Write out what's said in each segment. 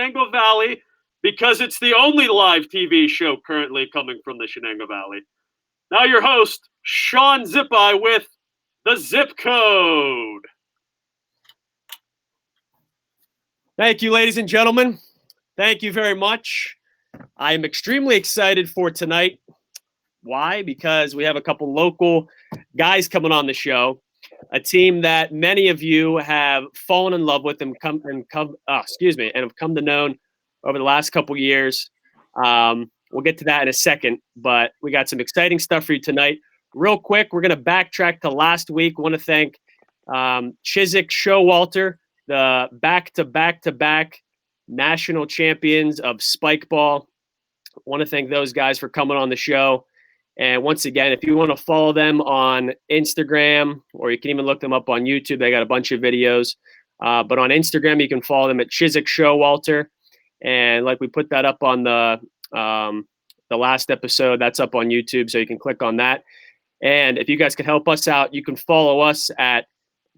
Shenango Valley because it's the only live TV show currently coming from the Shenango Valley. Now your host, Sean Zipai with the Zip Code. Thank you, ladies and gentlemen. Thank you very much. I am extremely excited for tonight. Why? Because we have a couple local guys coming on the show, a team that many of you have fallen in love with and have come to know over the last couple years. We'll get to that in a second, but we got some exciting stuff for you tonight. Real quick, we're going to backtrack to last week. I want to thank Chiswick Showalter, the back-to-back national champions of spike ball. I want to thank those guys for coming on the show. And once again, if you want to follow them on Instagram, or you can even look them up on YouTube, they got a bunch of videos. But on Instagram, you can follow them at Chiswick Showalter. And like we put that up on the last episode, that's up on YouTube, so you can click on that. And if you guys could help us out, you can follow us at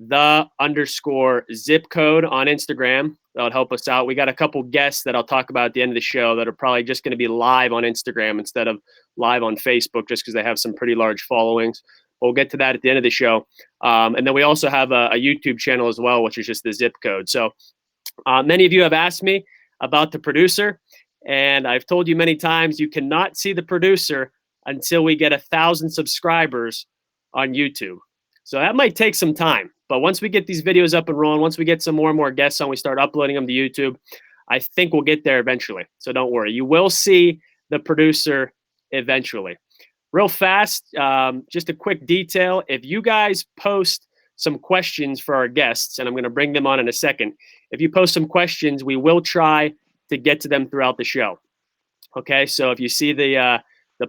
_zip code on Instagram. That'll help us out. We got a couple guests that I'll talk about at the end of the show that are probably just going to be live on Instagram instead of live on Facebook, just because they have some pretty large followings. We'll get to that at the end of the show. And then we also have a YouTube channel as well, which is just the Zip Code. So many of you have asked me about the producer, and I've told you many times you cannot see the producer until we get 1,000 subscribers on YouTube. So that might take some time. But once we get these videos up and rolling, once we get some more and more guests on, we start uploading them to YouTube, I think we'll get there eventually. So don't worry. You will see the producer eventually. Real fast, just a quick detail. If you guys post some questions for our guests, and I'm going to bring them on in a second, if you post some questions, we will try to get to them throughout the show. Okay, so if you see the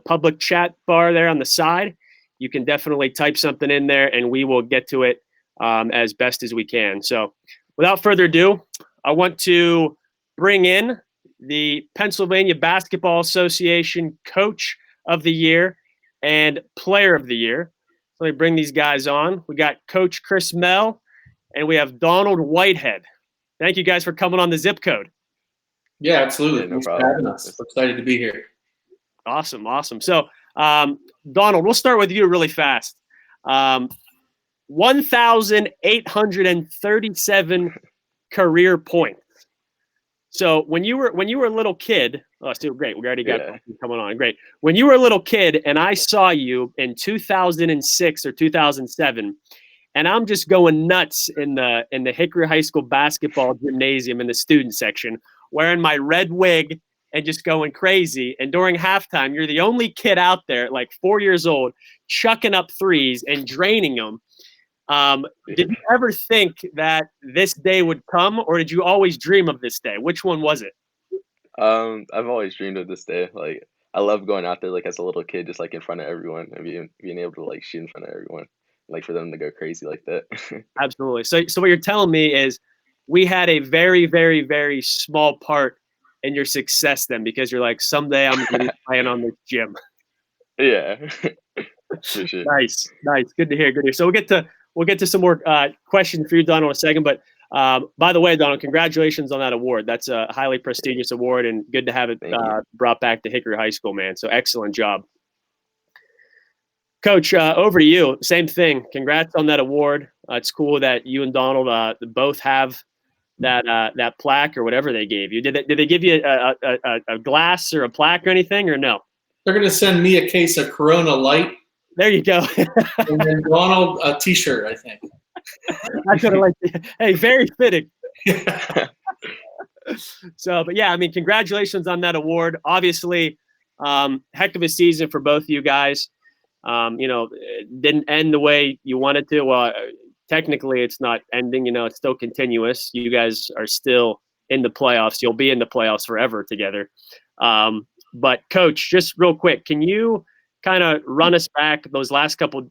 public chat bar there on the side, you can definitely type something in there, and we will get to it as best as we can. So without further ado, I want to bring in the Pennsylvania Basketball Association Coach of the Year and Player of the Year. So let me bring these guys on. We got Coach Chris Mele, and we have Donald Whitehead. Thank you guys for coming on the Zip Code. Yeah, absolutely. No Thanks problem. for having us. We're excited to be here. Awesome. So Donald, we'll start with you really fast. 1,837 career points. So when you were a little kid, still great. We already got coming on. Great. When you were a little kid, and I saw you in 2006 or 2007, and I'm just going nuts in the Hickory High School basketball gymnasium in the student section, wearing my red wig and just going crazy. And during halftime, you're the only kid out there, like 4 years old, chucking up threes and draining them. Did you ever think that this day would come, or did you always dream of this day? Which one was it? I've always dreamed of this day. Like, I love going out there, like, as a little kid, just like in front of everyone, and being able to like shoot in front of everyone, like for them to go crazy like that. Absolutely. So what you're telling me is we had a very, very, very small part in your success then, because you're like, someday I'm going to be playing on this gym. Yeah. For sure. Nice. Good to hear. So we'll get to some more questions for you, Donald, in a second. But by the way, Donald, congratulations on that award. That's a highly prestigious award, and good to have it brought back to Hickory High School, man. So excellent job. Coach, over to you. Same thing. Congrats on that award. It's cool that you and Donald both have that plaque or whatever they gave you. Did they give you a glass or a plaque or anything, or no? They're going to send me a case of Corona Light. There you go. And then Donald a T-shirt, I think. I could have liked it. Hey, very fitting. So, but yeah, I mean, congratulations on that award. Obviously, heck of a season for both of you guys. It didn't end the way you wanted to. Well, technically, it's not ending. It's still continuous. You guys are still in the playoffs. You'll be in the playoffs forever together. But Coach, just real quick, can you kind of run us back those last couple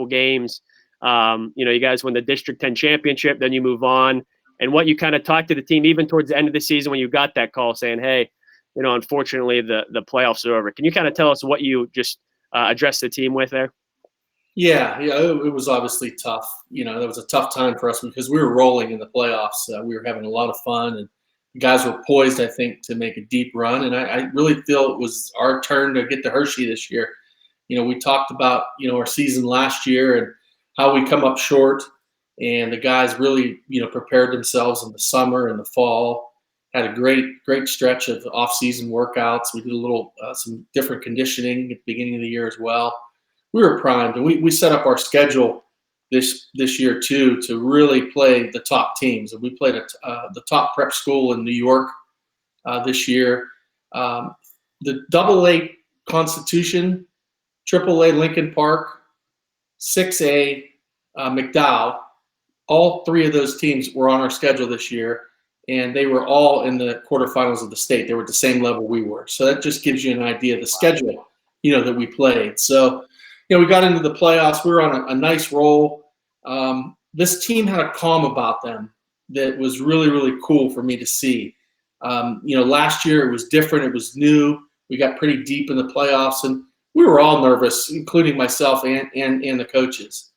games? You guys win the District 10 championship, then you move on, and what you kind of talked to the team even towards the end of the season when you got that call saying, hey, unfortunately the playoffs are over. Can you kind of tell us what you just addressed the team with there? Yeah, it was obviously tough. That was a tough time for us because we were rolling in the playoffs. We were having a lot of fun, and guys were poised, I think, to make a deep run. And I really feel it was our turn to get to Hershey this year. We talked about, our season last year and how we come up short. And the guys really, prepared themselves in the summer and the fall. Had a great stretch of off-season workouts. We did a little some different conditioning at the beginning of the year as well. We were primed, and we set up our schedule this year too to really play the top teams. And we played the top prep school in New York this year. The AA Constitution, AAA Lincoln Park, 6A McDowell. All three of those teams were on our schedule this year, and they were all in the quarterfinals of the state. They were at the same level we were. So that just gives you an idea of the schedule, that we played. So, we got into the playoffs. We were on a nice roll. This team had a calm about them that was really, really cool for me to see. Last year it was different. It was new. We got pretty deep in the playoffs, and we were all nervous, including myself and the coaches.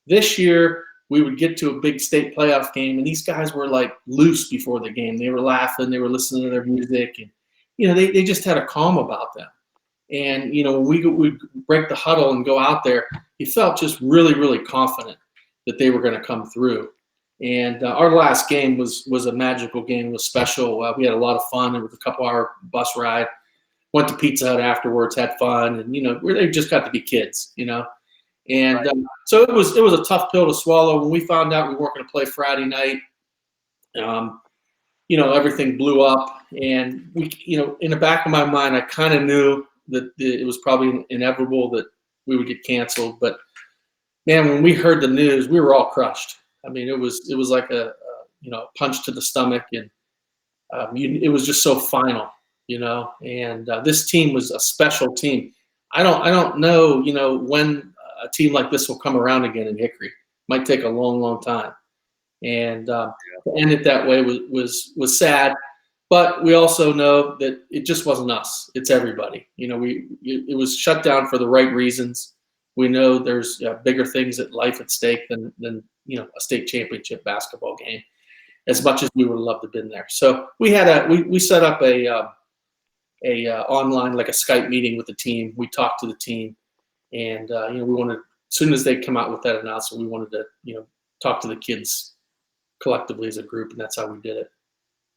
This year, we would get to a big state playoff game, and these guys were like loose before the game. They were laughing, they were listening to their music, and they just had a calm about them. And when we break the huddle and go out there, you felt just really, really confident that they were going to come through. And our last game was a magical game. It was special. We had a lot of fun. It was a couple-hour bus ride. Went to Pizza Hut afterwards, had fun, and they just got to be kids, And Right. So it was a tough pill to swallow. When we found out we weren't going to play Friday night, everything blew up. And we, in the back of my mind, I kind of knew that it was probably inevitable that we would get canceled. But man, when we heard the news, we were all crushed. I mean, it was like a punch to the stomach, and it was just so final, And this team was a special team. I don't know, when a team like this will come around again in Hickory. Might take a long, long time. And to end it that way was sad. But we also know that it just wasn't us. It's everybody. It was shut down for the right reasons. We know there's bigger things at life at stake than a state championship basketball game. As much as we would have loved to have been there. So we had we set up a online, like a Skype meeting with the team. We talked to the team. And, we wanted, as soon as they come out with that announcement, we wanted to, talk to the kids collectively as a group, and that's how we did it.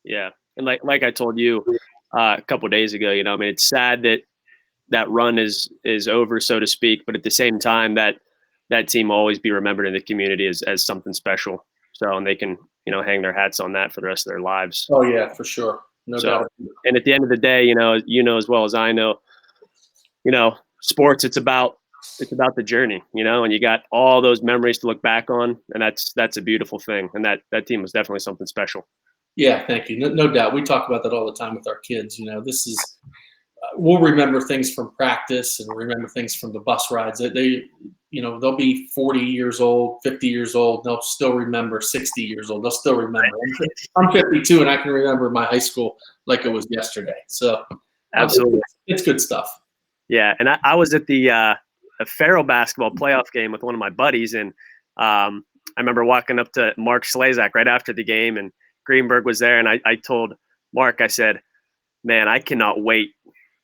Yeah. And like I told you a couple of days ago, it's sad that run is over, so to speak, but at the same time, that team will always be remembered in the community as something special. So, and they can, hang their hats on that for the rest of their lives. Oh yeah, for sure. No doubt. And at the end of the day, as well as I know, sports, it's about the journey, and you got all those memories to look back on, and that's a beautiful thing. And that team was definitely something special. Yeah, thank you. No doubt. We talk about that all the time with our kids. This is we'll remember things from practice and remember things from the bus rides. They'll be 40 years old, 50 years old. They'll still remember 60 years old. They'll still remember. I'm 52 and I can remember my high school like it was yesterday. So absolutely, it's good stuff. Yeah, and I was at the Farrell basketball playoff game with one of my buddies, and I remember walking up to Mark Slazak right after the game, and Greenberg was there, and I told Mark, I said, man, I cannot wait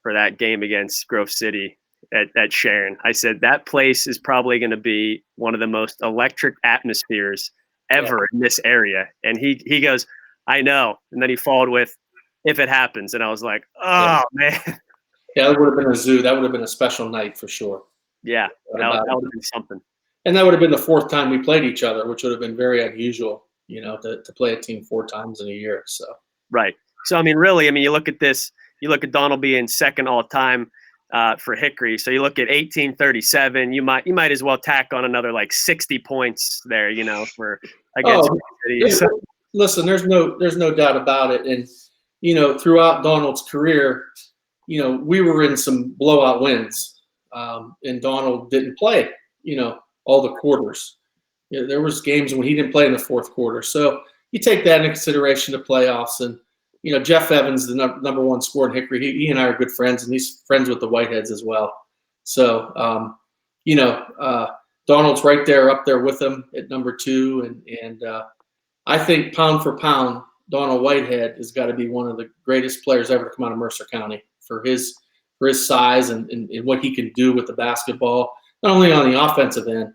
for that game against Grove City at Sharon. I said, that place is probably going to be one of the most electric atmospheres ever in this area. And he goes, I know. And then he followed with, if it happens. And I was like, oh, man. Yeah, that would have been a zoo. That would have been a special night for sure. Yeah, that would have been something. And that would have been the fourth time we played each other, which would have been very unusual, to play a team 4 times in a year. So right. So really, you look at this. You look at Donald being second all time for Hickory. So you look at 1837. You might as well tack on another like 60 points there. For against City. So. Listen, there's no doubt about it. And throughout Donald's career, we were in some blowout wins, and Donald didn't play. All the quarters. There was games when he didn't play in the fourth quarter. So you take that into consideration, the playoffs, and Jeff Evans, the number one scorer in Hickory. He and I are good friends, and he's friends with the Whiteheads as well. So Donald's right there, up there with him at number 2, and I think pound for pound, Donald Whitehead has got to be one of the greatest players ever to come out of Mercer County for his size and what he can do with the basketball, not only on the offensive end,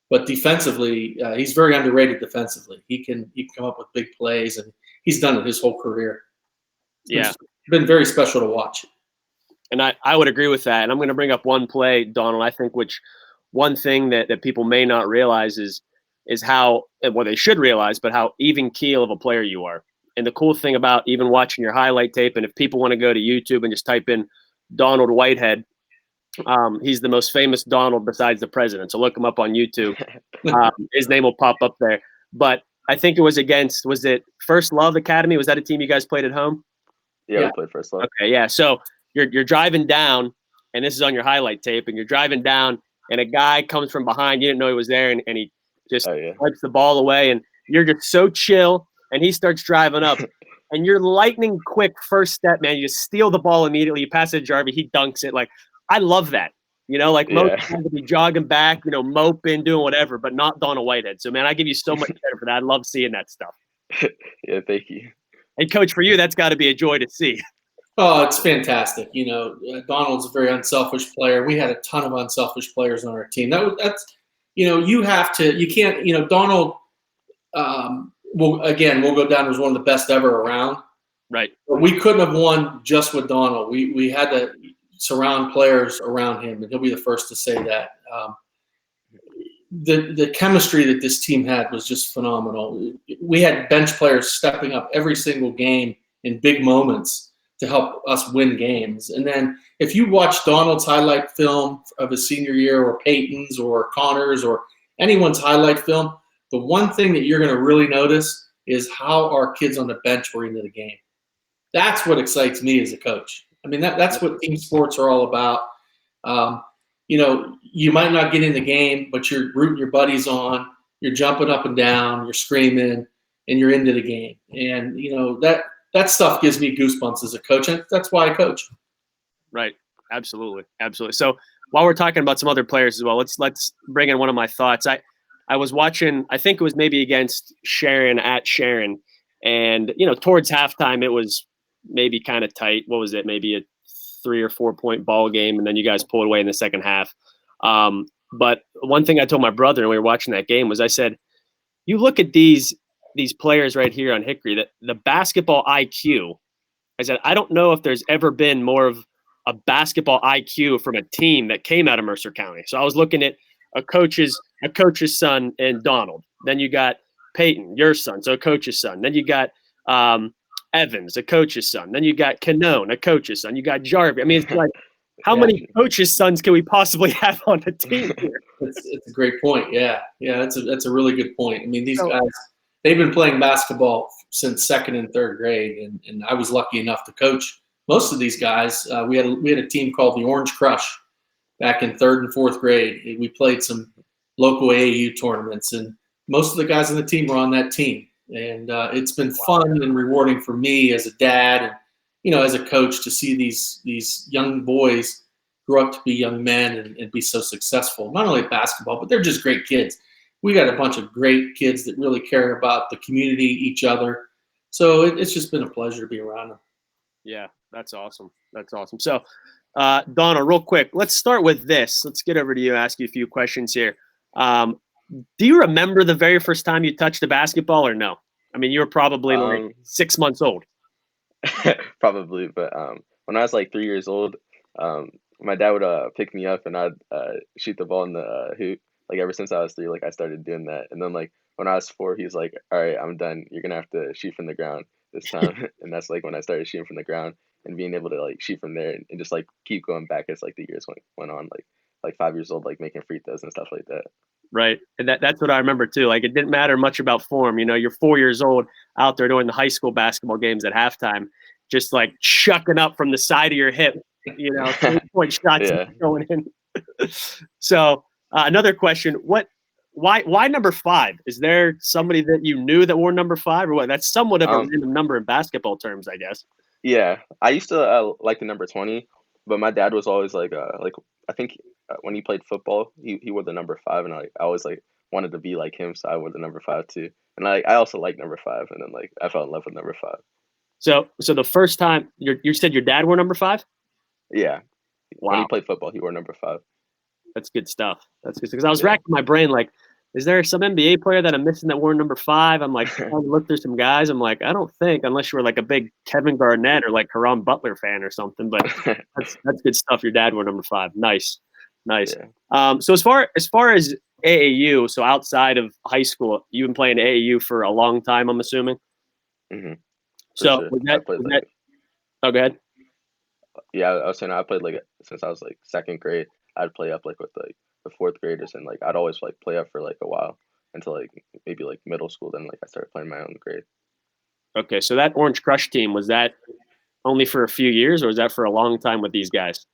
but defensively. He's very underrated defensively. He can come up with big plays, and he's done it his whole career. It's been very special to watch. And I would agree with that. And I'm going to bring up one play, Donald, I think, which one thing that people may not realize is how, well, they should realize, but how even keel of a player you are. And the cool thing about even watching your highlight tape, and if people want to go to YouTube and just type in Donald Whitehead, he's the most famous Donald besides the president. So look him up on YouTube. His name will pop up there. But I think it was it First Love Academy? Was that a team you guys played at home? Yeah, we played First Love. Okay, yeah. So you're driving down, and this is on your highlight tape, and you're driving down, and a guy comes from behind. You didn't know he was there, and he just wipes the ball away, and you're just so chill, and he starts driving up, and you're lightning quick first step, man. You just steal the ball immediately. You pass it to Jarvie. He dunks it. Like, I love that. Like most guys would be jogging back, moping, doing whatever, but not Donald Whitehead. So, man, I give you so much credit for that. I love seeing that stuff. Yeah, thank you. And, Coach, for you, that's got to be a joy to see. Oh, it's fantastic. Donald's a very unselfish player. We had a ton of unselfish players on our team. You can't, Donald, we'll go down as one of the best ever around. Right. But we couldn't have won just with Donald. We had to surround players around him, and he'll be the first to say that. The chemistry that this team had was just phenomenal. We had bench players stepping up every single game in big moments to help us win games. And then if you watch Donald's highlight film of his senior year, or Peyton's or Connor's or anyone's highlight film, the one thing that you're going to really notice is how our kids on the bench were into the game. That's what excites me as a coach. I mean, that's what team sports are all about. You might not get in the game, but you're rooting your buddies on, you're jumping up and down, you're screaming, and you're into the game. And, that stuff gives me goosebumps as a coach, and that's why I coach. Right. Absolutely. Absolutely. So while we're talking about some other players as well, let's bring in one of my thoughts. I was watching, I think it was maybe against Sharon at Sharon, and, towards halftime, it was maybe kind of tight. What was it? Maybe a 3 or 4 point ball game, and then you guys pulled away in the second half. But one thing I told my brother when we were watching that game was, I said, you look at these players right here on Hickory, that the basketball IQ, I said, I don't know if there's ever been more of a basketball IQ from a team that came out of Mercer County. So I was looking at a coach's son and Donald. Then you got Peyton, your son, so a coach's son. Then you got Evans, a coach's son. Then you got Canone, a coach's son. You got Jarvie. I mean, it's like, how many coaches' sons can we possibly have on the team here? It's a great point. Yeah, that's a really good point. I mean, these guys, they've been playing basketball since second and third grade, and I was lucky enough to coach most of these guys. We had a team called the Orange Crush back in third and fourth grade. We played some local AAU tournaments, and most of the guys on the team were on that team. And it's been fun and rewarding for me as a dad and, as a coach, to see these young boys grow up to be young men and be so successful, not only at basketball, but they're just great kids. We got a bunch of great kids that really care about the community, each other. So it's just been a pleasure to be around them. Yeah, that's awesome. That's awesome. So, Donna, real quick, let's start with this. Let's get over to you, ask you a few questions here. Do you remember the very first time you touched a basketball, or no? I mean, you were probably like 6 months old. Probably, but when I was like 3 years old, my dad would pick me up and I'd shoot the ball in the hoop. Like ever since I was 3, like I started doing that. And then like when I was 4, he's like, "All right, I'm done. You're gonna have to shoot from the ground this time." And that's like when I started shooting from the ground and being able to like shoot from there and just like keep going back as like the years went on. Like 5 years old, like making free throws and stuff like that. Right. And that's what I remember too. Like, it didn't matter much about form. You're 4 years old out there doing the high school basketball games at halftime, just like chucking up from the side of your hip, 3-point shots going in. So another question, why number 5? Is there somebody that you knew that wore number 5, or what? That's somewhat of a random number in basketball terms, I guess. Yeah. I used to like the number 20, but my dad was always like I think when he played football, he wore the number 5, and I always like wanted to be like him, so I wore the number 5 too. And I also like number 5, and then like I fell in love with number 5. So the first time you said your dad wore number 5? Yeah, when he Wow, played football, he wore number 5. that's good stuff. That's good because I was Yeah. racking my brain like, is there some NBA player that I'm missing that wore number 5? I'm like trying to look through some guys. I'm like, I don't think unless you were like a big Kevin Garnett or like Haram Butler fan or something. But that's good stuff. Your dad wore number 5. Nice, nice. Yeah. So as far as AAU, so outside of high school, you've been playing AAU for a long time, I'm assuming. For So sure. was I that played was like that? Oh, go ahead. Yeah, I was saying I played like since I was like second grade. I'd play up like with like the fourth graders, and like I'd always like play up for like a while until like maybe like middle school. Then like I started playing my own grade. Okay, so that Orange Crush team, was that only for a few years, or was that for a long time with these guys?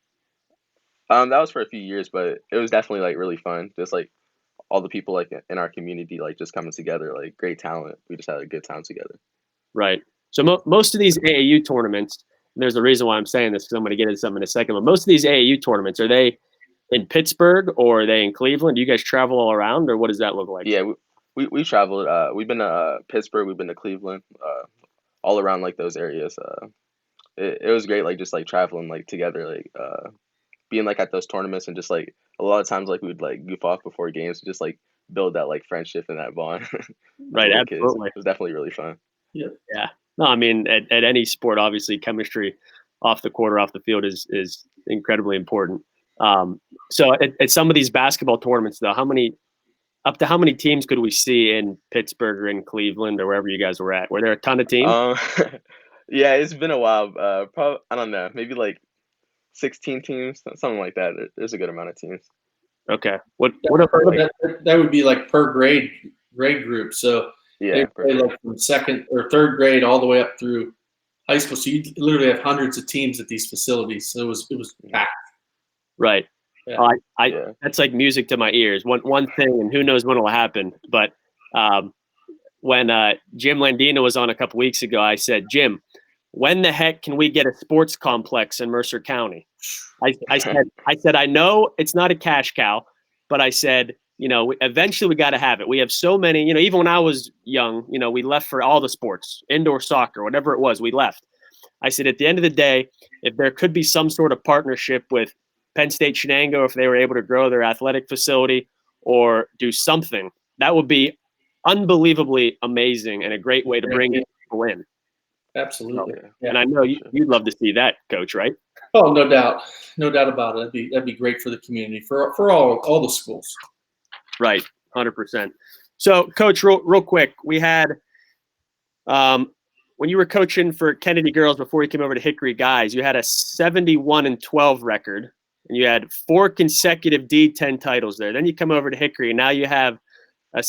That was for a few years, but it was definitely like really fun. Just like all the people like in our community, like just coming together, like great talent. We just had a good time together. Right. So most of these AAU tournaments, and there's a reason why I'm saying this because I'm going to get into something in a second. But most of these AAU tournaments, are they in Pittsburgh or are they in Cleveland? Do you guys travel all around, or what does that look like? Yeah, we traveled. We've been to Pittsburgh. We've been to Cleveland. All around like those areas. It was great. Like just like traveling like together. Like being like at those tournaments and just like a lot of times like we'd like goof off before games, just like build that like friendship and that bond as Right. little kids. Absolutely. It was definitely really fun. Yeah. Yeah. No, I mean, at any sport, obviously, chemistry off the court or off the field is incredibly important. So at some of these basketball tournaments, though, up to how many teams could we see in Pittsburgh or in Cleveland or wherever you guys were at? Were there a ton of teams? Um, yeah, it's been a while. Probably I don't know, maybe like 16 teams, something like that. There's a good amount of teams. Okay. What about like, That would be like per grade group. So they Yeah, play perfect. like from second or third grade all the way up through high school. So you literally have hundreds of teams at these facilities. So it was packed. right? Yeah. Yeah. That's like music to my ears. One thing, and who knows when it'll happen. But when Jim Landina was on a couple weeks ago, I said, Jim, when the heck can we get a sports complex in Mercer County? I said, I know it's not a cash cow, but I said, eventually we got to have it. We have so many, even when I was young, we left for all the sports, indoor soccer, whatever it was, we left. I said, at the end of the day, if there could be some sort of partnership with Penn State Shenango, if they were able to grow their athletic facility or do something, that would be unbelievably amazing and a great way to bring people in. Absolutely. Yeah. Yeah. And I know Sure. you'd love to see that, Coach, right? Oh, no doubt about it. That'd be great for the community, for all the schools. Right, 100%. So, Coach, real quick, we had when you were coaching for Kennedy girls before you came over to Hickory guys, you had a 71-12 record, and you had 4 consecutive D10 titles there. Then you come over to Hickory, and now you have at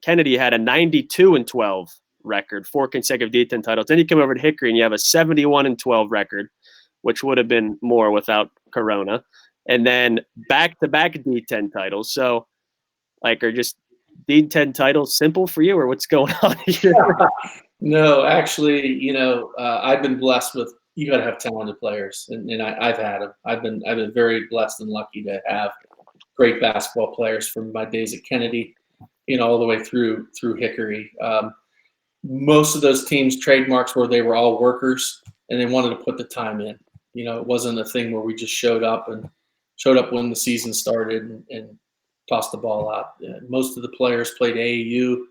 Kennedy you had a 92-12 record, 4 consecutive D10 titles. Then you come over to Hickory, and you have a 71-12 record, which would have been more without Corona, and then back-to-back D10 titles. So, like, are just D10 titles simple for you, or what's going on here? No, actually, I've been blessed with. You got to have talented players, and I've had them. I've been very blessed and lucky to have great basketball players from my days at Kennedy, all the way through Hickory. Most of those teams' trademarks were they were all workers and they wanted to put the time in. It wasn't a thing where we just showed up when the season started and tossed the ball out. Most of the players played AAU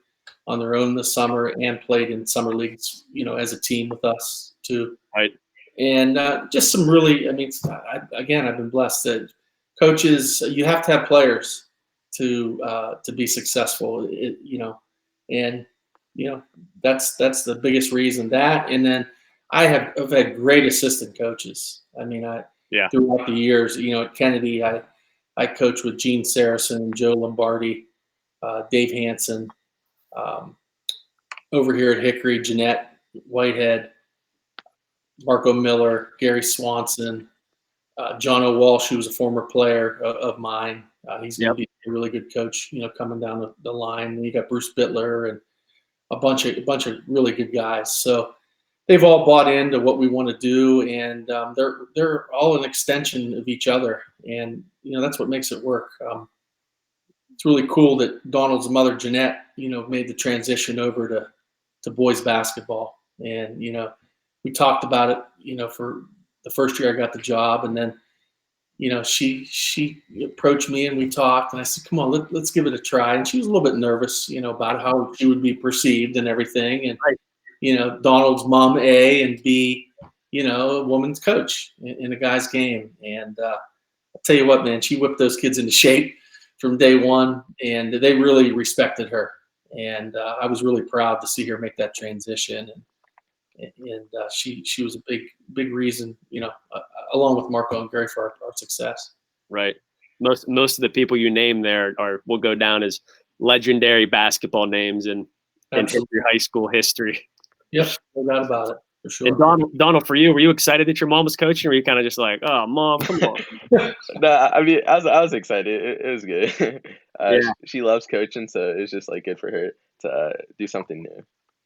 on their own this summer and played in summer leagues, as a team with us too. Right. And just some really, I've been blessed that coaches, you have to have players to be successful, and that's the biggest reason. That, and then I've had great assistant coaches. Throughout the years, at Kennedy, I coached with Gene Saracen, Joe Lombardi, Dave Hansen. Over here at Hickory, Jeanette Whitehead, Marco Miller, Gary Swanson, John O'Walsh, who was a former player of mine. He's going to be a really good coach, coming down the line. And you got Bruce Bittler and a bunch of really good guys. So they've all bought into what we want to do, and they're all an extension of each other, and that's what makes it work. It's really cool that Donald's mother Jeanette, made the transition over to boys basketball, and we talked about it, for the first year I got the job, and then she approached me and we talked, and I said, "Come on, let's give it a try." And she was a little bit nervous, about how she would be perceived and everything, and Right. Donald's mom, A, and B, a woman's coach in a guy's game. And I'll tell you what, man, she whipped those kids into shape from day one, and they really respected her. And I was really proud to see her make that transition. And she was a big reason, along with Marco and Gary, for our success. Right. Most of the people you name there will go down as legendary basketball names in Hickory high school history. Yep, no doubt about it, for sure. And Donald, for you, were you excited that your mom was coaching, or were you kind of just like, "Oh, mom, come on"? No, I mean, I was excited. It was good. Yeah. She loves coaching, so it's just like good for her to do something new.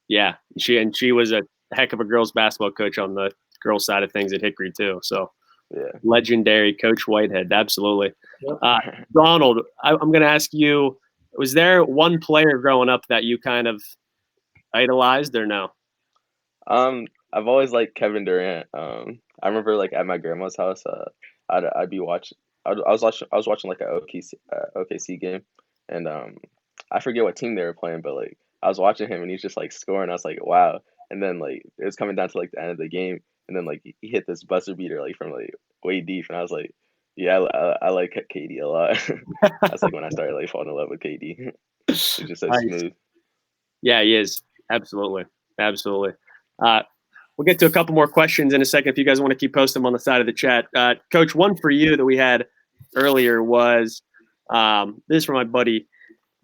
Yeah, she was a heck of a girls basketball coach on the girls side of things at Hickory too. So Yeah. legendary Coach Whitehead, absolutely. Yep. Donald, I'm going to ask you: was there one player growing up that you kind of idolized, or no? I've always liked Kevin Durant. I remember like at my grandma's house, I'd be watching. I was watching like a OKC game, and I forget what team they were playing, but like I was watching him and he's just like scoring. I was like, wow. And then like it was coming down to like the end of the game, and then like he hit this buzzer beater like from like way deep, and I was like, yeah, I like KD a lot. That's like when I started like falling in love with KD. He's just so Nice. smooth. Yeah, he is. Absolutely. We'll get to a couple more questions in a second if you guys want to keep posting them on the side of the chat. Coach, one for you that we had earlier was this is from my buddy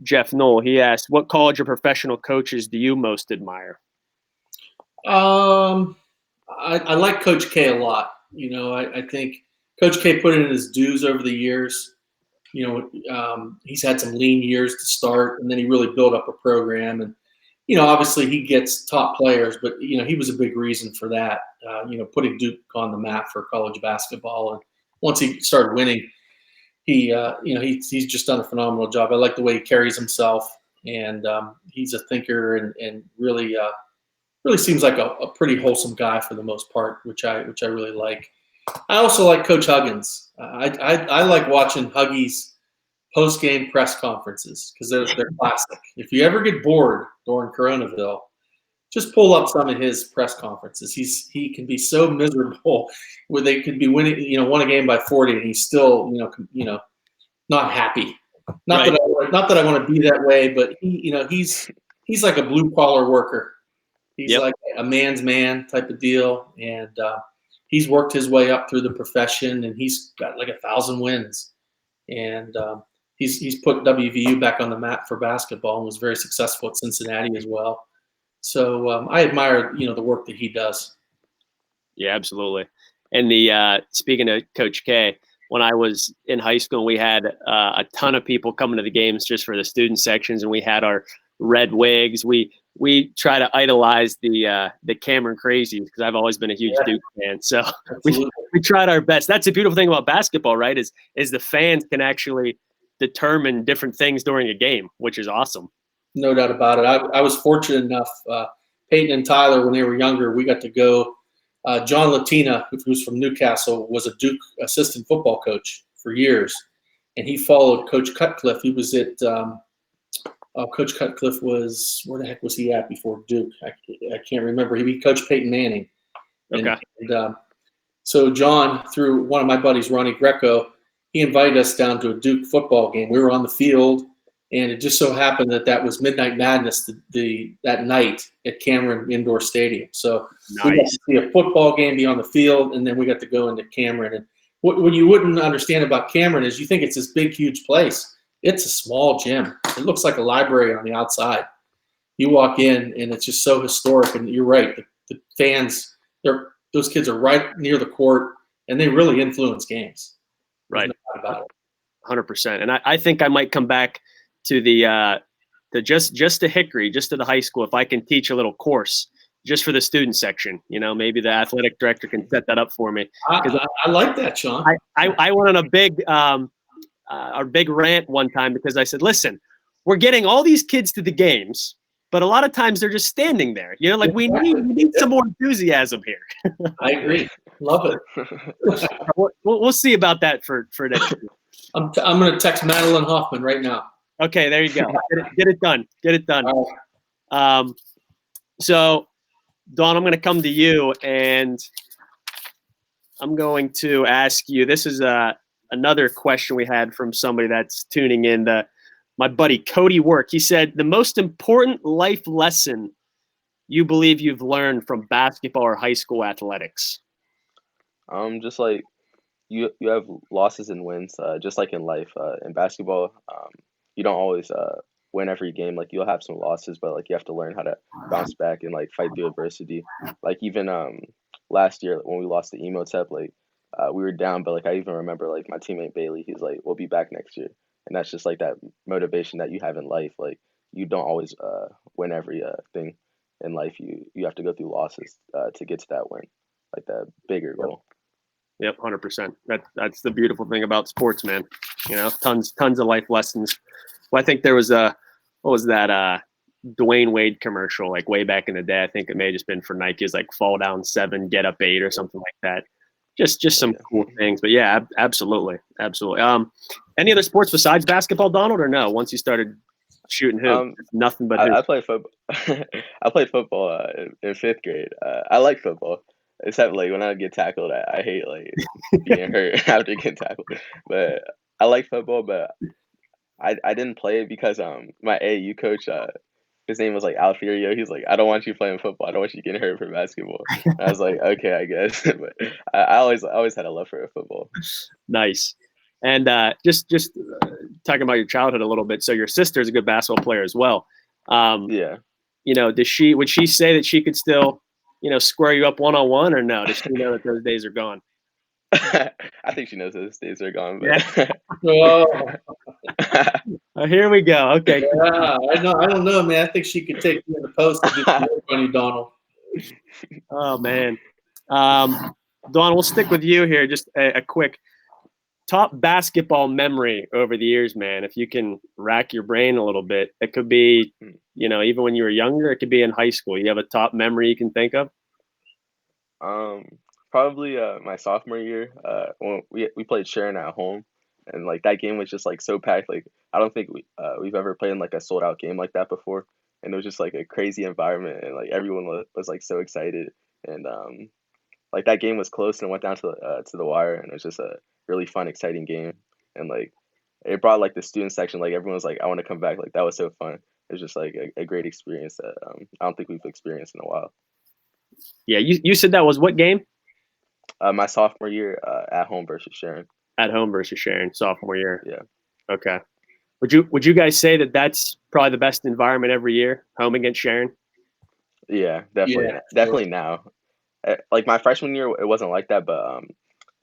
Jeff Knoll. He asked, "What college or professional coaches do you most admire?" I like Coach K a lot. I think Coach K put in his dues over the years. He's had some lean years to start, and then he really built up a program. And obviously he gets top players, but he was a big reason for that. Putting Duke on the map for college basketball. And once he started winning, he's just done a phenomenal job. I like the way he carries himself, and he's a thinker and really seems like a pretty wholesome guy for the most part, which I really like. I also like Coach Huggins. I like watching Huggies post-game press conferences because they're classic. If you ever get bored during Coronaville, just pull up some of his press conferences. He can be so miserable where they could be winning, won a game by 40, and he's still, not happy. Not that I want to be that way, but he's like a blue collar worker. He's like a man's man type of deal, and he's worked his way up through the profession, and he's got like 1,000 wins, and he's put WVU back on the map for basketball and was very successful at Cincinnati as well. So I admire the work that he does. Yeah, absolutely. And the speaking of Coach K, when I was in high school, we had a ton of people coming to the games just for the student sections, and we had our red wigs. We try to idolize the Cameron Crazies because I've always been a huge Duke fan. So we tried our best. That's the beautiful thing about basketball, right? Is the fans can actually determine different things during a game, which is awesome. No doubt about it. I was fortunate enough. Peyton and Tyler, when they were younger, we got to go. John Latina, who's from Newcastle, was a Duke assistant football coach for years, and he followed Coach Cutcliffe. He was at Coach Cutcliffe was, where the heck was he at before Duke? I can't remember. He coached Peyton Manning. And so John, through one of my buddies, Ronnie Greco, he invited us down to a Duke football game. We were on the field, and it just so happened that was Midnight Madness that night at Cameron Indoor Stadium. So we got to see a football game, be on the field, and then we got to go into Cameron. And what you wouldn't understand about Cameron is you think it's this big, huge place. It's a small gym. It looks like a library on the outside. You walk in, and it's just so historic. And you're right. The fans, those kids are right near the court, and they really influence games. Right. No doubt about it. 100%. And I think I might come back to the just to Hickory, just to the high school, if I can teach a little course just for the student section. Maybe the athletic director can set that up for me. I like that, Sean. I went on a big rant one time because I said, listen, we're getting all these kids to the games, but a lot of times they're just standing there. We need some more enthusiasm here. I agree. Love it. We'll see about that for next year. I'm going to text Madeline Hoffman right now. Okay, there you go. Get it done. Get it done. Right. So, Dawn, I'm going to come to you, and I'm going to ask you. This is another question we had from somebody that's tuning in. My buddy Cody Work. He said, the most important life lesson you believe you've learned from basketball or high school athletics? Just like you have losses and wins, just like in life. In basketball, you don't always win every game. Like you'll have some losses, but like you have to learn how to bounce back and like fight through adversity. Like even last year when we lost to Emotep, like we were down, but like I even remember like my teammate Bailey, he's like, we'll be back next year. And that's just like that motivation that you have in life. Like you don't always win every thing in life. You have to go through losses to get to that win, like that bigger goal. Yep, 100%. That's the beautiful thing about sports, man. Tons of life lessons. Well, I think there was what was that Dwayne Wade commercial like way back in the day? I think it may have just been for Nike. It's like fall down 7, get up 8, or something like that. Just some cool things. But yeah, absolutely. Any other sports besides basketball, Donald, or no? Once you started shooting hoop, nothing but hoop. I played football. I played football in 5th grade. I like football. Except like when I get tackled, I hate like being hurt after getting tackled. But I like football, but I didn't play it because my AAU coach, his name was like Alfiero. He's like, I don't want you playing football. I don't want you getting hurt for basketball. And I was like, okay, I guess. But I always had a love for football. Nice. And just talking about your childhood a little bit. So your sister's a good basketball player as well. Yeah. Would she say that she could still square you up one-on-one, or no? Does she know that those days are gone? I think she knows those days are gone. But yeah. Here we go. Okay. Yeah, I don't know, man. I think she could take you in the post and do work on you, Donald. Oh man, Dawn, we'll stick with you here. Just a quick top basketball memory over the years, man. If you can rack your brain a little bit, it could be, even when you were younger. It could be in high school. You have a top memory you can think of? Probably my sophomore year. When we played Sharon at home, and like that game was just like so packed. Like I don't think we've ever played in like a sold out game like that before. And it was just like a crazy environment, and like everyone was like so excited. And like that game was close and went down to the wire, and it was just a really fun, exciting game. And like it brought like the student section, like everyone was like, I want to come back. Like that was so fun. It was just like a great experience that I don't think we've experienced in a while. Yeah, you said that was what game? My sophomore year, at home versus Sharon. At home versus Sharon, sophomore year. Yeah. Okay. Would you guys say that that's probably the best environment every year, home against Sharon? Yeah, definitely, Yeah, definitely now. Like my freshman year, it wasn't like that, but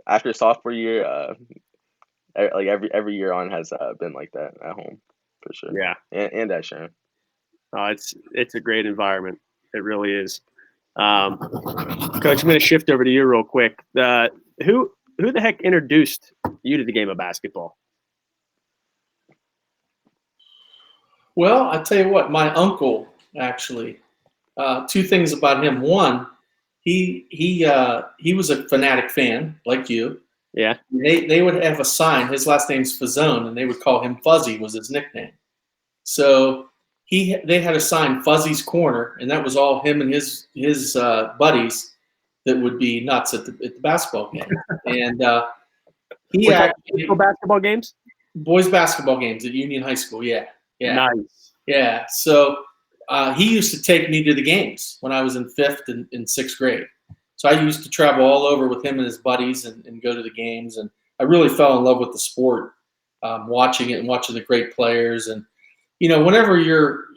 after sophomore year, like every year on has been like that at home for sure. Yeah, and at Sharon. It's a great environment. It really is. Coach, I'm going to shift over to you real quick. Who the heck introduced you to the game of basketball? Well, I tell you what, my uncle actually. 2 things about him. One, he was a fanatic fan like you. Yeah. They would have a sign. His last name's Fazzone, and they would call him Fuzzy. Was his nickname. So they had a sign, Fuzzy's Corner, and that was all him and his buddies that would be nuts at the basketball game. And he actually basketball games, boys basketball games at Union High School. Yeah. Nice. Yeah. So he used to take me to the games when I was in 5th and 6th grade. So I used to travel all over with him and his buddies and go to the games. And I really fell in love with the sport, watching it and watching the great players. And whenever you're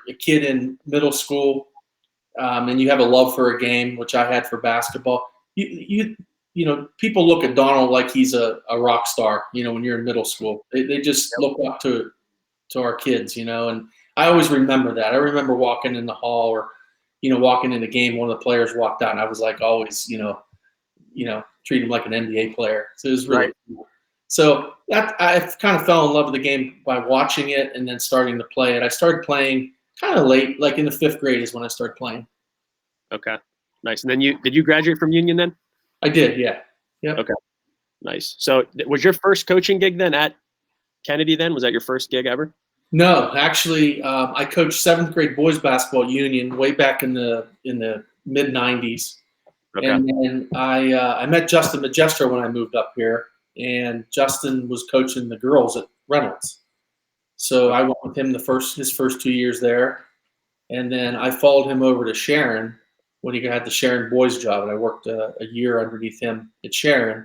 a kid in middle school, and you have a love for a game, which I had for basketball, people look at Donald like he's a rock star. When you're in middle school, they just look up to our kids. And I always remember that. I remember walking in the hall, or walking in the game, one of the players walked out, and I was like always, treat him like an NBA player. So it was really cool. So that I kind of fell in love with the game by watching it and then starting to play it. I started playing kind of late, like in the 5th grade is when I started playing. Okay, nice. And then did you graduate from Union then? I did, yeah. Yep. Okay, nice. So was your first coaching gig then at Kennedy then? Was that your first gig ever? No, actually, I coached 7th grade boys basketball at Union way back in the mid '90s, and then I met Justin Magistro when I moved up here, and Justin was coaching the girls at Reynolds, so I went with him his first 2 years there, and then I followed him over to Sharon when he had the Sharon boys job, and I worked a year underneath him at Sharon,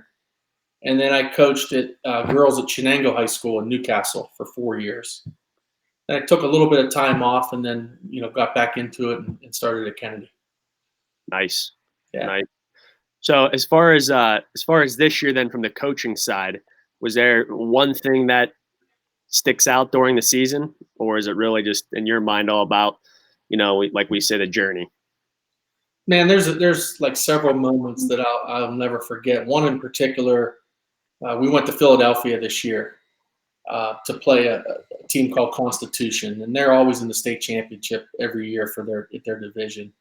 and then I coached at girls at Chenango High School in Newcastle for 4 years. I took a little bit of time off and then, got back into it and started at Kennedy. Nice. Yeah. Nice. So as far as this year then from the coaching side, was there one thing that sticks out during the season, or is it really just in your mind all about, like we said, a journey? Man, there's like several moments that I'll never forget. One in particular, we went to Philadelphia this year to play a team called Constitution, and they're always in the state championship every year for their division.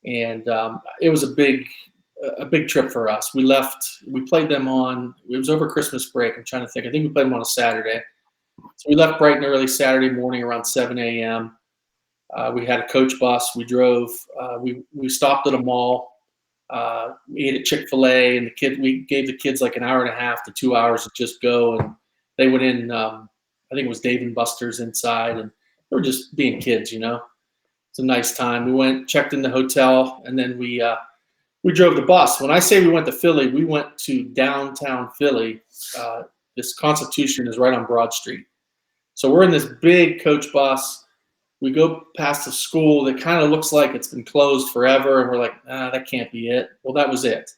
And it was a big trip for us. We played them it was over Christmas break. I'm trying to think. I think we played them on a Saturday. So we left bright and early Saturday morning around 7 a.m. We had a coach bus. We drove. We stopped at a mall. We ate at Chick-fil-A, and we gave the kids like an hour and a half to 2 hours to just go. And they went in. I think it was Dave & Buster's inside, and they were just being kids, It's a nice time. We went, checked in the hotel, and then we drove the bus. When I say we went to Philly, we went to downtown Philly. This Constitution is right on Broad Street. So we're in this big coach bus. We go past a school that kind of looks like it's been closed forever, and we're like, that can't be it. Well, that was it.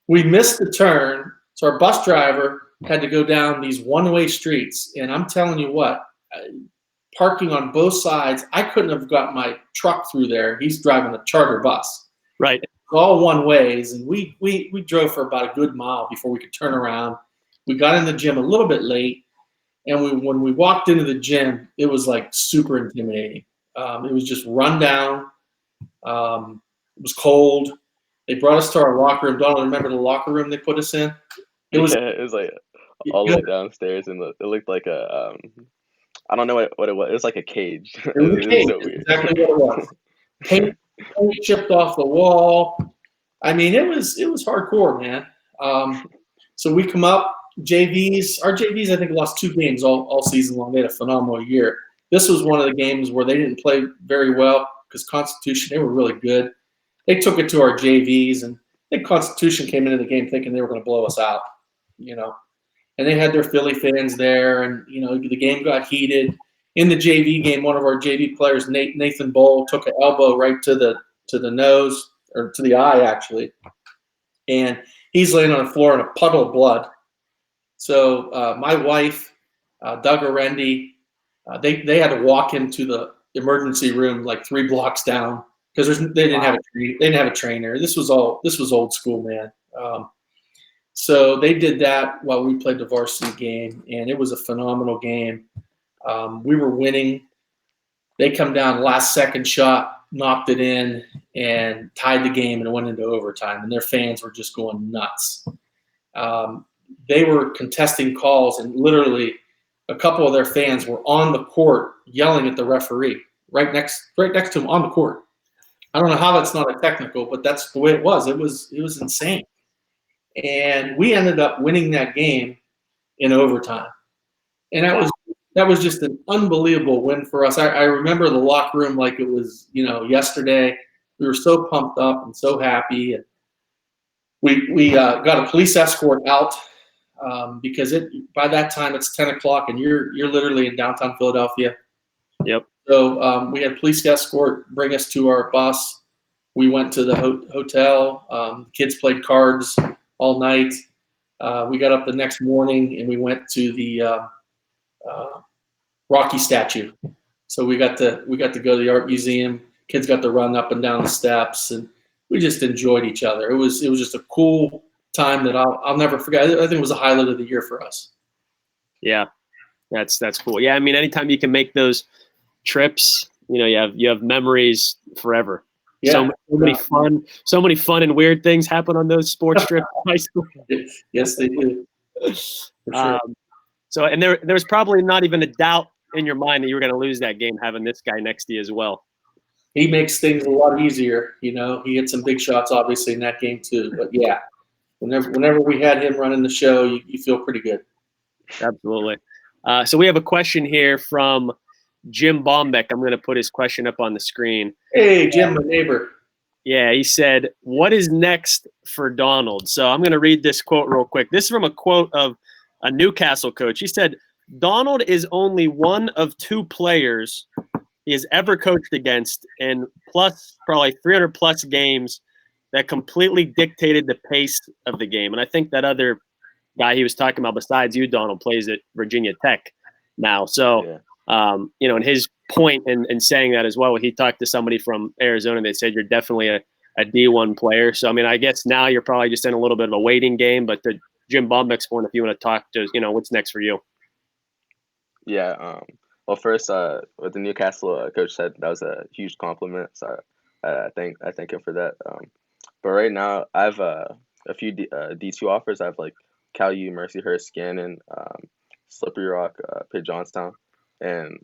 We missed the turn, so our bus driver had to go down these one-way streets, and I'm telling you what, parking on both sides, I couldn't have got my truck through there. He's driving a charter bus. Right. All one ways, and we drove for about a good mile before we could turn around. We got in the gym a little bit late, and when we walked into the gym, it was like super intimidating. It was just run down. It was cold. They brought us to our locker room. Don't remember the locker room they put us in? It was like all the way downstairs, and it looked like a I don't know what it was. It was like a cage. It was a cage. So weird. Exactly what it was. Paint chipped off the wall. I mean, it was hardcore, man. So we come up, JVs. Our JVs, I think, lost 2 games all season long. They had a phenomenal year. This was one of the games where they didn't play very well because Constitution, they were really good. They took it to our JVs, and I think Constitution came into the game thinking they were going to blow us out, And they had their Philly fans there, and the game got heated. In the JV game, one of our JV players, Nathan Bowl, took an elbow right to the nose, or to the eye actually, and he's laying on the floor in a puddle of blood. So my wife, Doug Arendi, they had to walk into the emergency room like 3 blocks down because they didn't have a trainer. This was old school, man. So they did that while we played the varsity game, and it was a phenomenal game. We were winning. They come down, last second shot, knocked it in, and tied the game, and it went into overtime. And their fans were just going nuts. They were contesting calls, and literally a couple of their fans were on the court yelling at the referee right next to him on the court. I don't know how that's not a technical, but that's the way it was. It was insane. And we ended up winning that game in overtime. And that was just an unbelievable win for us. I remember the locker room like it was, yesterday. We were so pumped up and so happy. And we got a police escort out because by that time it's 10 o'clock and you're literally in downtown Philadelphia. Yep. So we had a police escort bring us to our bus. We went to the hotel. Kids played cards all night. We got up the next morning and we went to the Rocky statue. So we got to go to the art museum. Kids got to run up and down the steps, and we just enjoyed each other. It was just a cool time that I'll never forget. I think it was a highlight of the year for us. Yeah, that's cool. Yeah, I mean, anytime you can make those trips, you have memories forever. Yeah. So many fun and weird things happen on those sports trips in high school. Yes, they do. For sure. So, and there was probably not even a doubt in your mind that you were going to lose that game having this guy next to you as well. He makes things a lot easier. He hit some big shots, obviously, in that game too. But yeah, whenever we had him running the show, you feel pretty good. Absolutely. So we have a question here from Jim Bombeck. I'm going to put his question up on the screen. Hey, Jim, my neighbor. Yeah, he said, "What is next for Donald?" So I'm going to read this quote real quick. This is from a quote of a Newcastle coach. He said, "Donald is only one of two players he has ever coached against, and plus probably 300 plus games that completely dictated the pace of the game." And I think that other guy he was talking about besides you, Donald, plays at Virginia Tech now. So, Yeah. And his point in saying that as well, he talked to somebody from Arizona that said you're definitely a D1 player. So, I mean, I guess now you're probably just in a little bit of a waiting game. But to Jim Bombeck's point, if you want to talk to, what's next for you? Yeah. Well, first, what the Newcastle coach said, that was a huge compliment. So I thank him for that. But right now, I have a few D2 offers. I have like Cal U, Mercyhurst, Gannon, Slippery Rock, Pitt Johnstown, and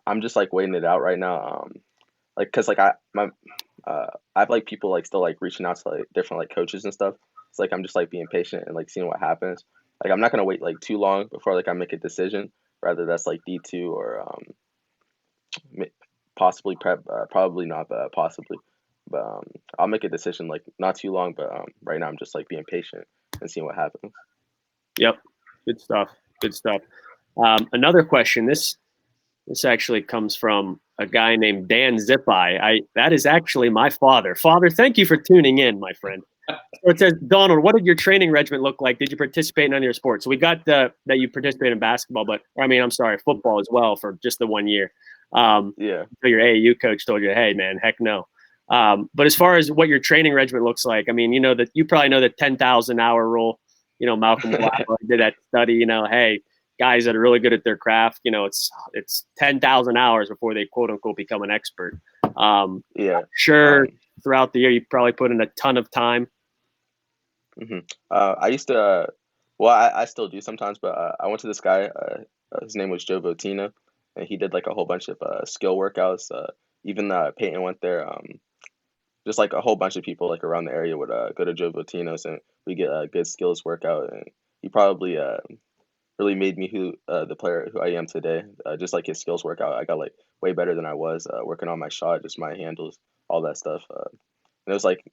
I'm just like waiting it out right now. Like, cause like I have like people like still like reaching out to like different like coaches and stuff. It's like I'm just like being patient and like seeing what happens. Like I'm not gonna wait like too long before like I make a decision. Rather that's like D2 or possibly prep, probably not, but possibly. But I'll make a decision like not too long. But right now I'm just like being patient and seeing what happens. Yep, good stuff. Good stuff. Another question. This actually comes from a guy named Dan Zipai. That is actually my father. Father, thank you for tuning in, my friend. So it says, Donald, what did your training regimen look like? Did you participate in any of your sports? So we got that you participated in basketball, football as well for just the 1 year. Yeah. So your AAU coach told you, hey, man, heck no. But as far as what your training regimen looks like, I mean, you probably know the 10,000 hour rule. Malcolm Gladwell did that study. Hey, guys that are really good at their craft, it's 10,000 hours before they quote unquote become an expert. Yeah. Sure. Throughout the year, you probably put in a ton of time. Mm-hmm. I used to, well, I still do sometimes, but I went to this guy. His name was Joe Botina, and he did like a whole bunch of skill workouts. Even Peyton went there. Just like a whole bunch of people like around the area would go to Joe Botino's, and we get a good skills workout. And he probably really made me the player who I am today. Just like his skills workout, I got like way better than I was working on my shot, just my handles, all that stuff. And it was like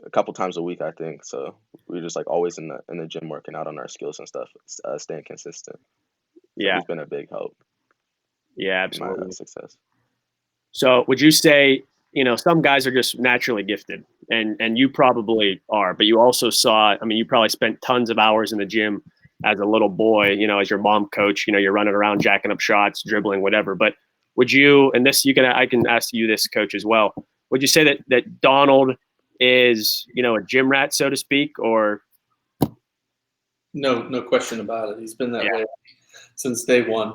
a couple times a week, I think. So we were just like always in the gym working out on our skills and stuff, staying consistent. So Yeah, he's been a big help. Yeah, in my absolutely. success. So would you say, some guys are just naturally gifted, and you probably are, but you also saw, I mean, you probably spent tons of hours in the gym as a little boy, as your mom coach, you're running around jacking up shots, dribbling, whatever. But would you, and this I can ask you this, coach, as well. Would you say that Donald is, a gym rat, so to speak, or? No question about it. He's been that Yeah. way since day one.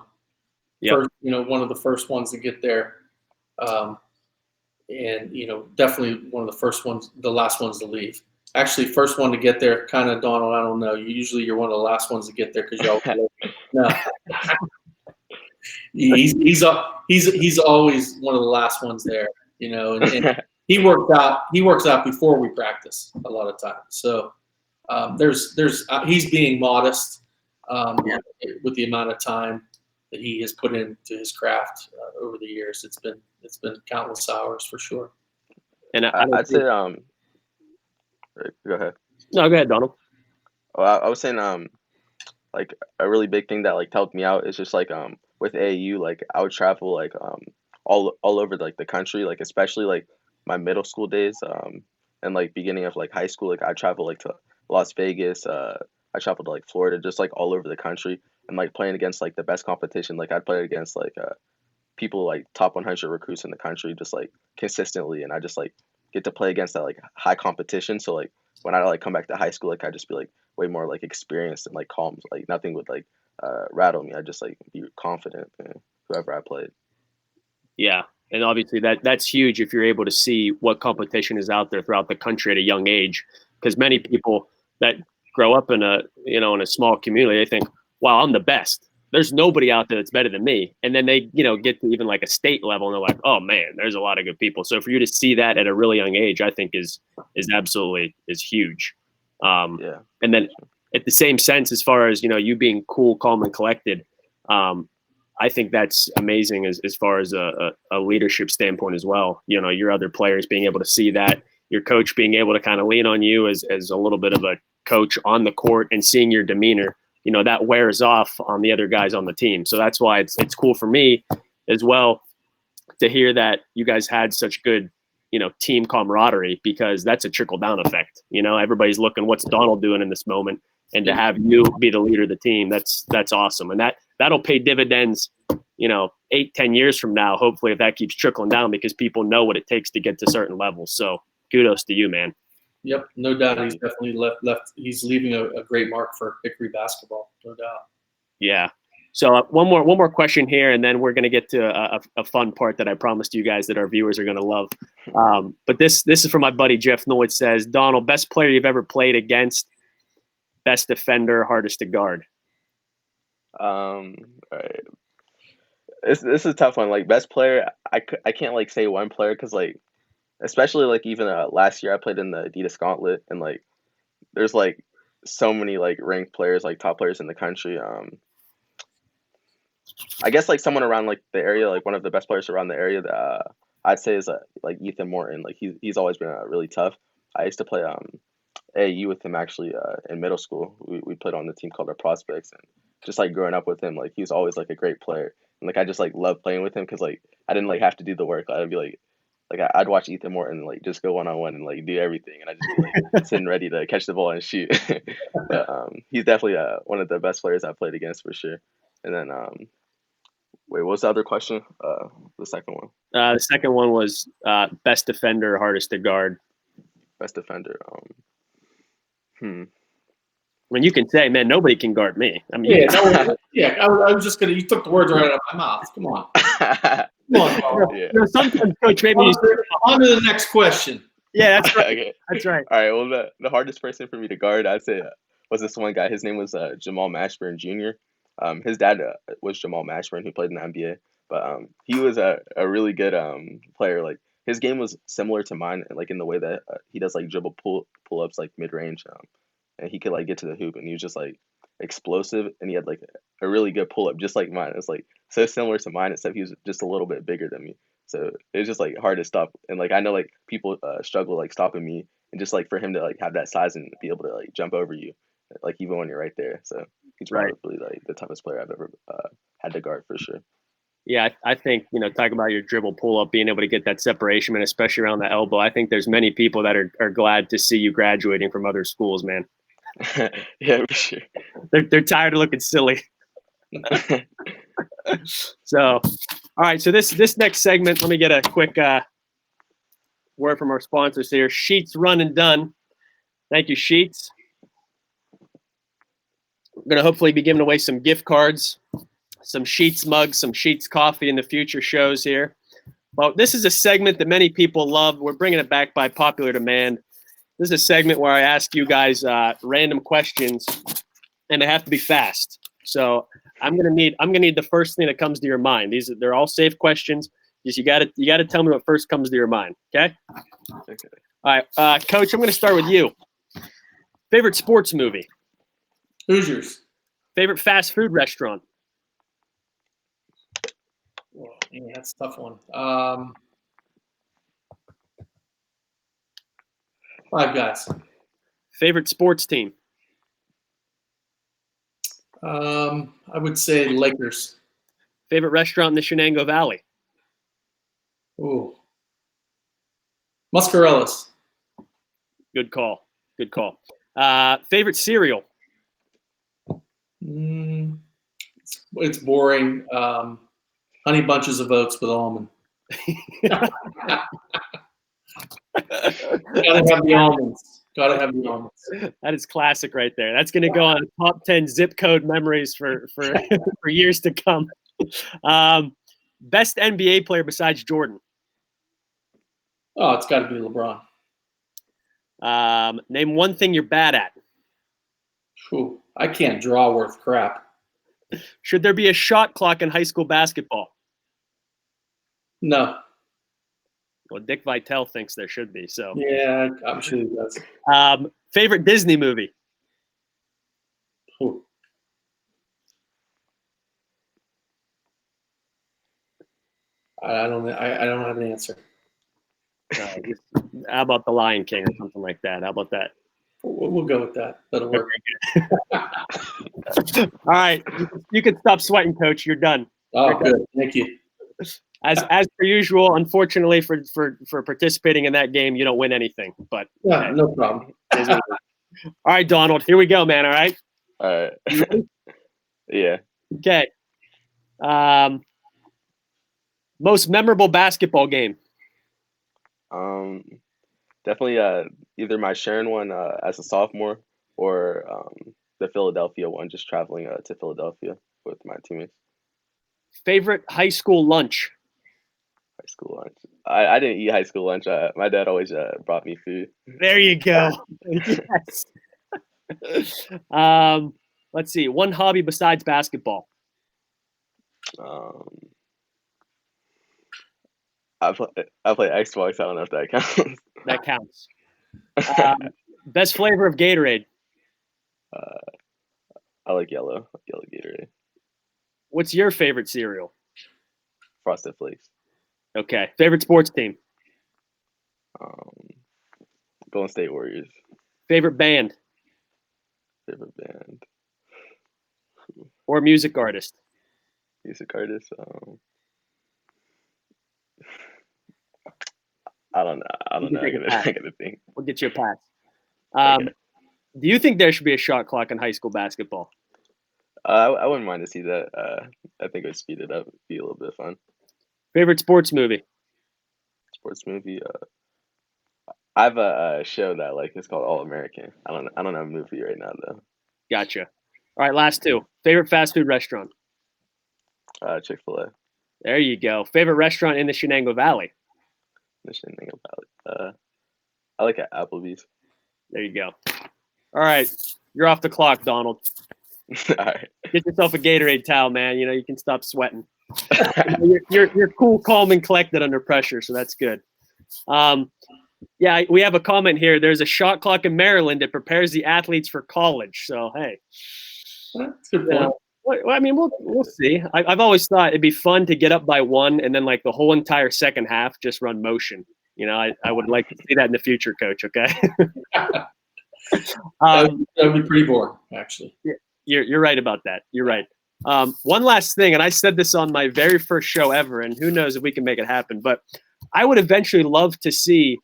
Yep. First, one of the first ones to get there. And definitely one of the first ones, the last ones to leave. Actually, first one to get there, kind of, Donald. I don't know. You're one of the last ones to get there because y'all. No, he's always one of the last ones there. And he works out before we practice a lot of times. So there's he's being modest with the amount of time that he has put into his craft over the years. It's been countless hours for sure. And I'd say go ahead. No, go ahead, Donald. Well, I was saying like a really big thing that like helped me out is just like with AAU, like I would travel like all over like the country, like especially like my middle school days and like beginning of like high school, like I traveled like to Las Vegas, I traveled to like Florida, just like all over the country, and like playing against like the best competition. Like I'd play against like people like top 100 recruits in the country just like consistently, and I just like get to play against that like high competition. So like when I like come back to high school, like I just be like way more like experienced and like calm. Like nothing would like rattle me. I just like be confident in whoever I played. Yeah. And obviously that's huge if you're able to see what competition is out there throughout the country at a young age. Because many people that grow up in a small community, they think, wow, I'm the best. There's nobody out there that's better than me. And then they, get to even like a state level and they're like, oh man, there's a lot of good people. So for you to see that at a really young age, I think is absolutely is huge. Yeah. And then at the same sense, as far as, you being cool, calm, and collected, I think that's amazing as far as a leadership standpoint as well. Your other players being able to see that, your coach being able to kind of lean on you as a little bit of a coach on the court and seeing your demeanor, that wears off on the other guys on the team. So that's why it's cool for me as well to hear that you guys had such good, team camaraderie, because that's a trickle down effect. Everybody's looking, what's Donald doing in this moment? And to have you be the leader of the team, that's awesome. And that'll pay dividends, 8-10 years from now, hopefully, if that keeps trickling down, because people know what it takes to get to certain levels. So kudos to you, man. Yep, no doubt. He's definitely left. He's leaving a great mark for Hickory basketball, no doubt. Yeah. So one more question here, and then we're going to get to a fun part that I promised you guys that our viewers are going to love. But this is from my buddy Jeff Noyd. Says, Donald, best player you've ever played against, best defender, hardest to guard. All right. This is a tough one. Like best player, I can't like say one player, because like especially like even last year I played in the Adidas Gauntlet, and like there's like so many like ranked players, like top players in the country. I guess like someone around like the area, like one of the best players around the area that I'd say is like Ethan Morton. Like he's always been really tough. I used to play AAU with him actually in middle school. We played on the team called our Prospects, and just like growing up with him, like he was always like a great player. And like I just like loved playing with him, because like I didn't like have to do the work. I'd be like I'd watch Ethan Morton like just go 1-on-1 and like do everything, and I'd just be like sitting ready to catch the ball and shoot. But he's definitely one of the best players I played against for sure. And then wait, what was the other question? The second one. The second one was best defender, hardest to guard. Best defender. I mean, you can say, man, nobody can guard me. I mean, I was just gonna. You took the words right out of my mouth. Come on. Come on. Yeah. Sometimes, coach, maybe on to the next question. Yeah, that's right. Okay. That's right. All right. Well, the hardest person for me to guard, I'd say, was this one guy. His name was Jamal Mashburn Jr. His dad was Jamal Mashburn, who played in the NBA. But he was a really good player. Like his game was similar to mine, like in the way that he does like dribble pull ups like mid range, and he could like get to the hoop, and he was just like explosive, and he had like a really good pull up, just like mine. It's like so similar to mine, except he was just a little bit bigger than me. So it was just like hard to stop, and like I know like people struggle like stopping me, and just like for him to like have that size and be able to like jump over you, like even when you're right there. So he's probably like the toughest player I've ever had to guard for sure. Yeah, I think, talking about your dribble pull up, being able to get that separation, and especially around the elbow, I think there's many people that are glad to see you graduating from other schools, man. Yeah, for sure. They're tired of looking silly. So, all right. So this next segment, let me get a quick word from our sponsors here. Sheets Run and Done. Thank you, Sheets. We're going to hopefully be giving away some gift cards, some Sheets mugs, some Sheets coffee in the future shows here. Well, this is a segment that many people love. We're bringing it back by popular demand. This is a segment where I ask you guys random questions, and they have to be fast. So I'm gonna need the first thing that comes to your mind. They're all safe questions. Just you gotta tell me what first comes to your mind. Okay. Okay. All right, Coach. I'm gonna start with you. Favorite sports movie? Hoosiers. Favorite fast food restaurant? Whoa, yeah, that's a tough one. Five Guys. Favorite sports team? I would say Lakers. Favorite restaurant in the Shenango Valley? Ooh. Muscarella's. Good call. Good call. Favorite cereal? It's boring. Honey bunches of oats with almond. Gotta have the almonds. Gotta have the almonds. That is classic right there. That's going to go on top 10 zip code memories for for years to come. Best NBA player besides Jordan. Oh, it's got to be LeBron. Name one thing you're bad at. Whew, I can't draw worth crap. Should there be a shot clock in high school basketball? No. Well, Dick Vitale thinks there should be. So Yeah, I'm sure he does. Favorite Disney movie? Whew. I don't have an answer. How about The Lion King or something like that? How about that? We'll go with that. That'll work. All right, you can stop sweating, Coach. You're done. Oh, You're good. done. Thank you. As per usual, unfortunately for participating in that game, you don't win anything. But yeah, no problem. All right, Donald, here we go, man. All right. All right. Yeah. Okay. Most memorable basketball game. Definitely either my Sharon one as a sophomore or the Philadelphia one, just traveling to Philadelphia with my teammates. Favorite high school lunch. High school lunch. I didn't eat high school lunch. My dad always brought me food. There you go. Yes. Let's see. One hobby besides basketball. I play Xbox. I don't know if that counts. That counts. Best flavor of Gatorade. I like yellow Gatorade. What's your favorite cereal? Frosted Flakes. Okay. Favorite sports team. Golden State Warriors. Favorite band. Favorite band. Or music artist. Music artist. I don't know. I gotta think. We'll get you a pass. Okay. Do you think there should be a shot clock in high school basketball? I wouldn't mind to see that. I think it would speed it up. It'd be a little bit fun. Favorite sports movie? Sports movie. I have a show that I like. It's called All American. I don't know a movie right now though. Gotcha. All right, last two. Favorite fast food restaurant? Chick-fil-A. There you go. Favorite restaurant in the Shenango Valley? The Shenango Valley. I like Applebee's. There you go. All right, you're off the clock, Donald. All right. Get yourself a Gatorade towel, man. You know you can stop sweating. You're cool, calm, and collected under pressure, so that's good. Yeah, we have a comment here. There's a shot clock in Maryland that prepares the athletes for college. So hey, That's a good point. well, I mean, we'll see. I've always thought it'd be fun to get up by one and then like the whole entire second half just run motion. You know, I would like to see that in the future, Coach. Okay. That would be pretty boring, actually. You're right about that. You're right. One last thing, and I said this on my very first show ever, and who knows if we can make it happen, but I would eventually love to see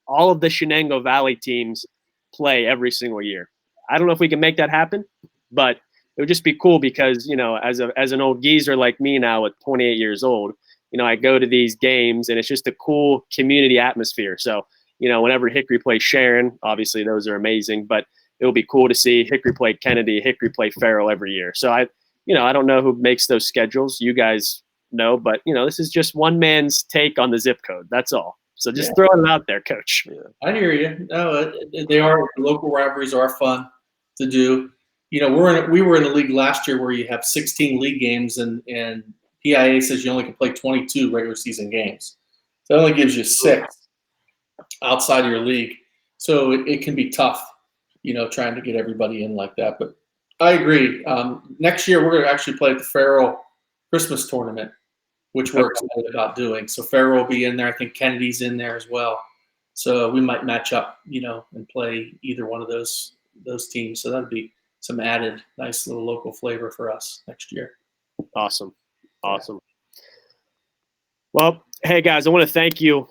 all of the Shenango Valley teams play every single year. I don't know if we can make that happen, but it would just be cool because, you know, as an old geezer like me now at 28 years old, you know, I go to these games and it's just a cool community atmosphere. So, you know, whenever Hickory plays Sharon, obviously those are amazing, but it will be cool to see Hickory play Kennedy, Hickory play Farrell every year. So I don't know who makes those schedules. You guys know, but you know, this is just one man's take on the zip code. That's all. So just throwing it out there, Coach. Yeah. I hear you. No, they are local rivalries are fun to do. You know, we were in a league last year where you have 16 league games and PIA says you only can play 22 regular season games. So it only gives you 6 outside of your league. So it can be tough, you know, trying to get everybody in like that. But I agree. Next year we're going to actually play at the Farrell Christmas tournament, which we're excited about doing. So Farrell will be in there. I think Kennedy's in there as well. So we might match up, you know, and play either one of those teams. So that'd be some added nice little local flavor for us next year. Awesome. Well, hey guys, I want to thank you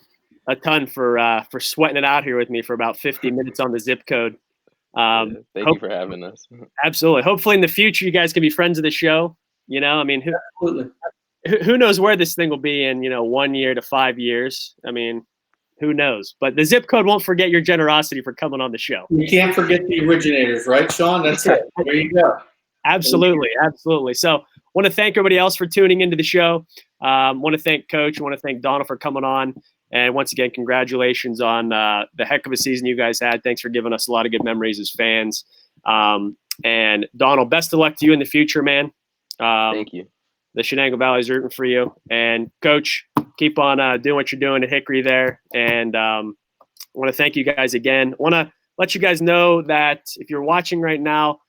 a ton for sweating it out here with me for about 50 minutes on the zip code. Thank you for having us. Absolutely. Hopefully in the future you guys can be friends of the show. You know, I mean, Absolutely. who knows where this thing will be in 1 year to 5 years. I mean, who knows? But the zip code won't forget your generosity for coming on the show. You can't forget the originators, right, Sean? That's it. There you go. Absolutely. So want to thank everybody else for tuning into the show. Want to thank Coach. Want to thank Donald for coming on. And once again, congratulations on the heck of a season you guys had. Thanks for giving us a lot of good memories as fans. And Donald, best of luck to you in the future, man. Thank you. The Shenango Valley is rooting for you. And Coach, keep on doing what you're doing at Hickory there. And I want to thank you guys again. I want to let you guys know that if you're watching right now,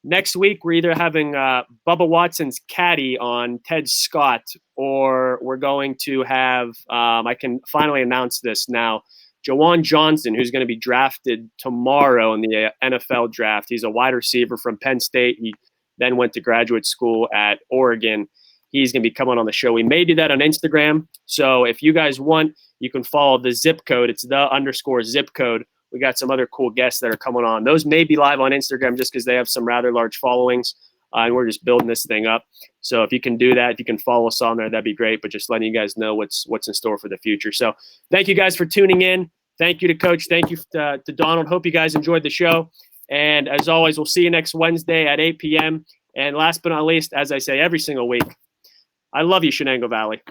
next week we're either having Bubba Watson's caddy on, Ted Scott, or we're going to have, I can finally announce this now, Jawan Johnson, who's going to be drafted tomorrow in the NFL draft. He's a wide receiver from Penn State. He then went to graduate school at Oregon. He's going to be coming on the show. We may do that on Instagram. So if you guys want, you can follow the zip code. It's _zip code. We got some other cool guests that are coming on. Those may be live on Instagram just because they have some rather large followings, and we're just building this thing up. So if you can do that, if you can follow us on there, that'd be great. But just letting you guys know what's in store for the future. So thank you guys for tuning in. Thank you to Coach. Thank you to Donald. Hope you guys enjoyed the show. And as always, we'll see you next Wednesday at 8 p.m. And last but not least, as I say every single week, I love you, Shenango Valley.